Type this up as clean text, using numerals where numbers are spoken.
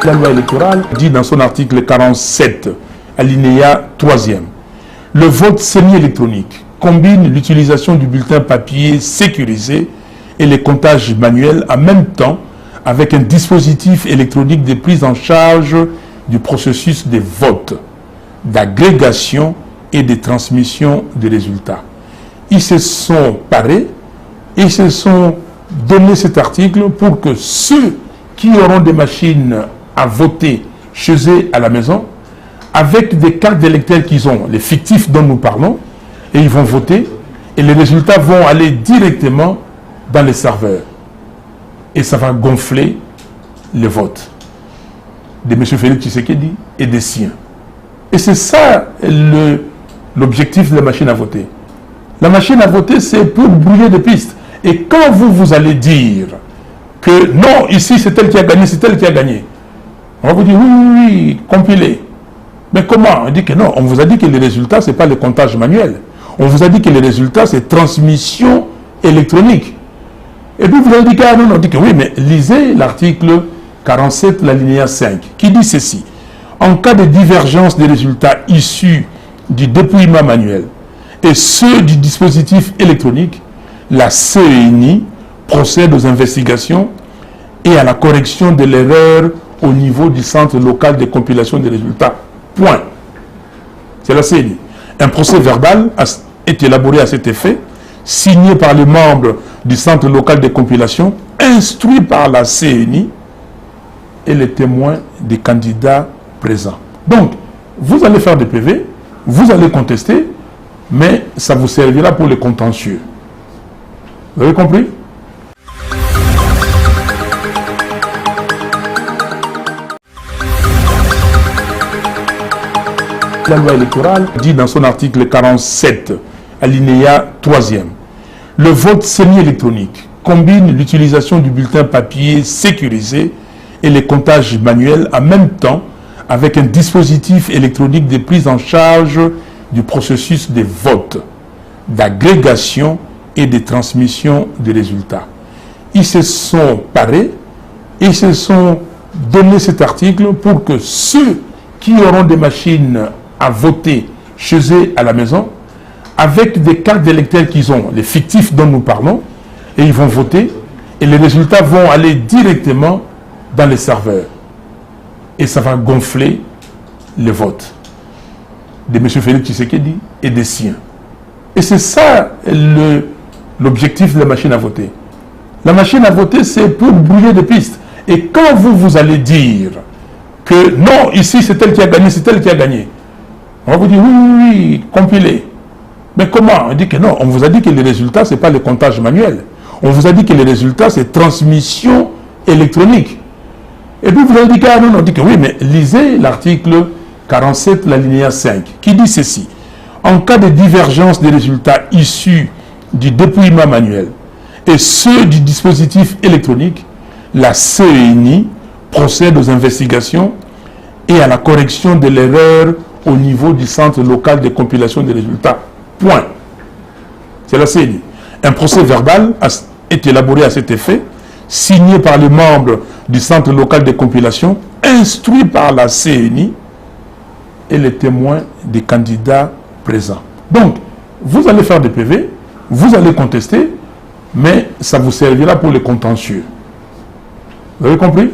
La loi électorale dit dans son article 47, alinéa 3e, le vote semi-électronique combine l'utilisation du bulletin papier sécurisé et les comptages manuels en même temps avec un dispositif électronique de prise en charge du processus de vote, d'agrégation et de transmission des résultats. Ils se sont parés, ils se sont donné cet article pour que ceux qui auront des machines à voter chez eux à la maison, avec des cartes d'électeurs qu'ils ont, les fictifs dont nous parlons, et ils vont voter, et les résultats vont aller directement dans les serveurs. Et ça va gonfler le vote de M. Félix Tshisekedi et des siens. Et c'est ça l'objectif de la machine à voter. La machine à voter, c'est pour brouiller des pistes. Et quand vous allez dire que non, ici c'est elle qui a gagné, c'est elle qui a gagné, on va vous dire oui, compilé. Mais comment? On dit que non, on vous a dit que les résultats, ce n'est pas le comptage manuel. On vous a dit que les résultats, c'est transmission électronique. Et puis vous avez dit que non, on dit que oui, mais lisez l'article 47, l'alinéa 5, qui dit ceci. En cas de divergence des résultats issus du dépouillement manuel et ceux du dispositif électronique, la CENI procède aux investigations et à la correction de l'erreur au niveau du centre local de compilation des résultats. Point. C'est la CENI. Un procès verbal est élaboré à cet effet, signé par les membres du centre local de compilation, instruit par la CENI et les témoins des candidats présents. Donc, vous allez faire des PV, vous allez contester, mais ça vous servira pour les contentieux. Vous avez compris? La loi électorale dit dans son article 47, alinéa 3e, le vote semi-électronique combine l'utilisation du bulletin papier sécurisé et les comptages manuels en même temps avec un dispositif électronique de prise en charge du processus de vote, d'agrégation et de transmission des résultats. Ils se sont parés, ils se sont donné cet article pour que ceux qui auront des machines à voter chez eux à la maison, avec des cartes d'électeurs qu'ils ont, les fictifs dont nous parlons, et ils vont voter, et les résultats vont aller directement dans les serveurs. Et ça va gonfler le vote de M. Félix Tshisekedi et des siens. Et c'est ça l'objectif de la machine à voter. La machine à voter, c'est pour brouiller des pistes. Et quand vous allez dire que non, ici c'est elle qui a gagné, c'est elle qui a gagné, on va vous dire oui, compilé. Mais comment? On dit que non, on vous a dit que les résultats, ce n'est pas le comptage manuel. On vous a dit que les résultats, c'est transmission électronique. Et puis vous avez dit que non, on dit que oui, mais lisez l'article 47, l'alinéa 5, qui dit ceci. En cas de divergence des résultats issus du dépouillement manuel et ceux du dispositif électronique, la CENI procède aux investigations et à la correction de l'erreur au niveau du centre local de compilation des résultats. Point. C'est la CENI. Un procès verbal est élaboré à cet effet, signé par les membres du centre local de compilation, instruit par la CENI et les témoins des candidats présents. Donc, vous allez faire des PV, vous allez contester, mais ça vous servira pour les contentieux. Vous avez compris?